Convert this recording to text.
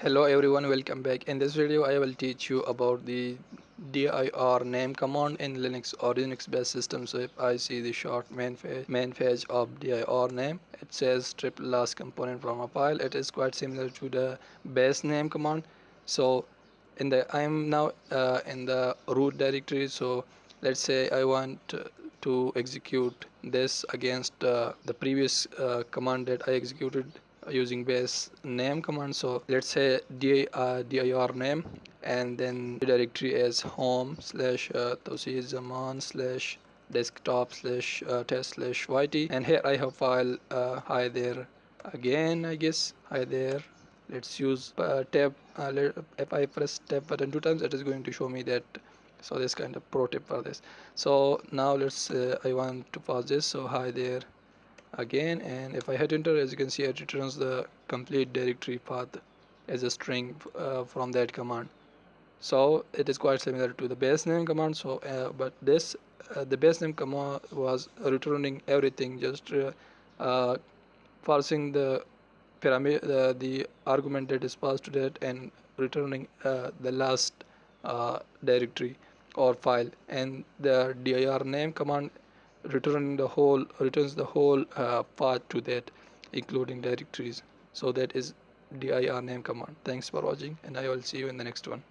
Hello everyone, welcome back. In this video I will teach you about the dir name command in Linux or Unix based system. So if I see the short main page of dir name, it says triple last component from a file. It is quite similar to the base name command. So I am now in the root directory. So let's say I want to execute this against the previous command that I executed using base name command. So let's say dir name and then the directory as home slash Tauseed Zaman slash desktop slash test slash yt, and here I have file hi there again, I guess. Hi there. Let's use tab. If I press tab button 2 times, it is going to show me that. So this kind of pro tip for this. So now let's I want to pause this. So hi there again, and if I hit enter, as you can see, it returns the complete directory path as a string from that command. So it is quite similar to the base name command. So but this the base name command was returning everything, just uh, parsing the pyramid, the argument that is passed to that, and returning the last directory or file. And the dir name command returns the whole path to that, including directories. So that is dir name command. Thanks for watching, and I will see you in the next one.